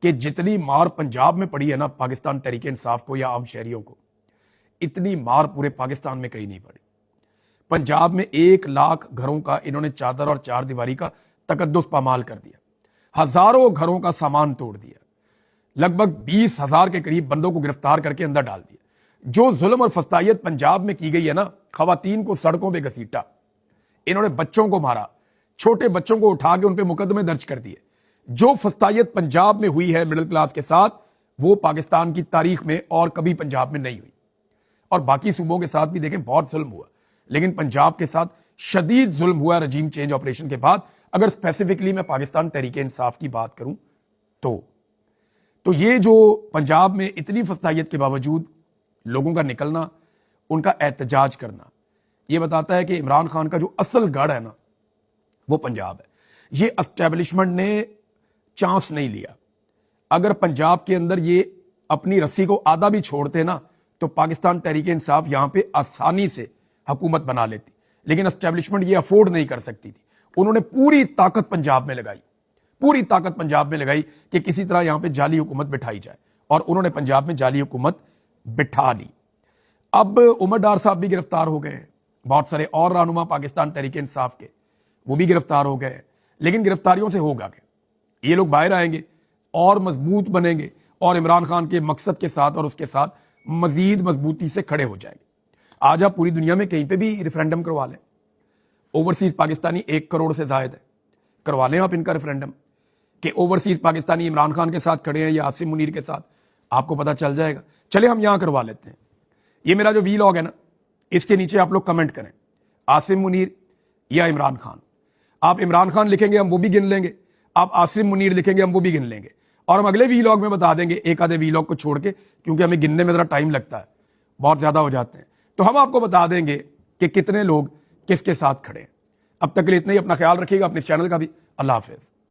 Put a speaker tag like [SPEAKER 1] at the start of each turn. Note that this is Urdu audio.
[SPEAKER 1] کہ جتنی مار پنجاب میں پڑی ہے نا پاکستان تحریک انصاف کو یا عام شہریوں کو، اتنی مار پورے پاکستان میں کہیں نہیں پڑی۔ پنجاب میں 1 لاکھ گھروں کا انہوں نے چادر اور چار دیواری کا تقدس پامال کر دیا، ہزاروں گھروں کا سامان توڑ دیا، لگ بھگ 20,000 کے قریب بندوں کو گرفتار کر کے اندر ڈال دیا۔ جو ظلم اور فسطائیت پنجاب میں کی گئی ہے نا، خواتین کو سڑکوں پہ گھسیٹا، انہوں نے بچوں کو مارا، چھوٹے بچوں کو اٹھا کے ان پہ مقدمے درج کر دیے۔ جو فسطائیت پنجاب میں ہوئی ہے مڈل کلاس کے ساتھ، وہ پاکستان کی تاریخ میں اور کبھی پنجاب میں نہیں ہوئی۔ اور باقی صوبوں کے ساتھ بھی دیکھیں بہت ظلم ہوا، لیکن پنجاب کے ساتھ شدید ظلم ہوا رجیم چینج آپریشن کے بعد۔ اگر اسپیسیفکلی میں پاکستان تحریک انصاف کی بات کروں تو یہ جو پنجاب میں اتنی فسطائیت کے باوجود لوگوں کا نکلنا، ان کا احتجاج کرنا، یہ بتاتا ہے کہ عمران خان کا جو اصل گڑھ ہے نا وہ پنجاب ہے۔ یہ اسٹیبلشمنٹ نے چانس نہیں لیا۔ اگر پنجاب کے اندر یہ اپنی رسی کو آدھا بھی چھوڑتے نا تو پاکستان تحریک انصاف یہاں پہ آسانی سے حکومت بنا لیتی، لیکن اسٹیبلشمنٹ یہ افورڈ نہیں کر سکتی تھی۔ انہوں نے پوری طاقت پنجاب میں لگائی، پوری طاقت پنجاب میں لگائی کہ کسی طرح یہاں پہ جعلی حکومت بٹھائی جائے، اور انہوں نے پنجاب میں جعلی حکومت بٹھا لی۔ اب عمر ڈار صاحب بھی گرفتار ہو گئے ہیں، بہت سارے اور رہنما پاکستان تحریک انصاف کے وہ بھی گرفتار ہو گئے ہیں، لیکن گرفتاریوں سے ہوگا کہ یہ لوگ باہر آئیں گے اور مضبوط بنیں گے اور عمران خان کے مقصد کے ساتھ اور اس کے ساتھ مزید مضبوطی سے کھڑے ہو جائیں گے۔ آج آپ پوری دنیا میں کہیں پہ بھی ریفرینڈم کروا لیں، اوورسیز پاکستانی 1 کروڑ سے زائد ہے، کروا لیں آپ ان کا ریفرینڈم کہ اوورسیز پاکستانی عمران خان کے ساتھ کھڑے ہیں یا عاصم منیر کے ساتھ، آپ کو پتہ چل جائے گا۔ چلے ہم یہاں کروا لیتے ہیں۔ یہ میرا جو وی لاگ ہے نا، اس کے نیچے آپ لوگ کمنٹ کریں عاصم منیر یا عمران خان۔ آپ عمران خان لکھیں گے ہم وہ بھی گن لیں گے، آپ عاصم منیر لکھیں گے ہم وہ بھی گن لیں گے، اور ہم اگلے وی لاگ میں بتا دیں گے، ایک آدھے وی لاگ کو چھوڑ کے، کیونکہ ہمیں گننے میں ذرا ٹائم لگتا ہے، بہت زیادہ ہو جاتے ہیں، تو ہم آپ کو بتا دیں گے کہ کتنے لوگ کس کے ساتھ کھڑے ہیں۔ اب تک کے لیے اتنا ہی، اپنا خیال رکھیے گا، اپنے چینل کا بھی۔ اللہ حافظ۔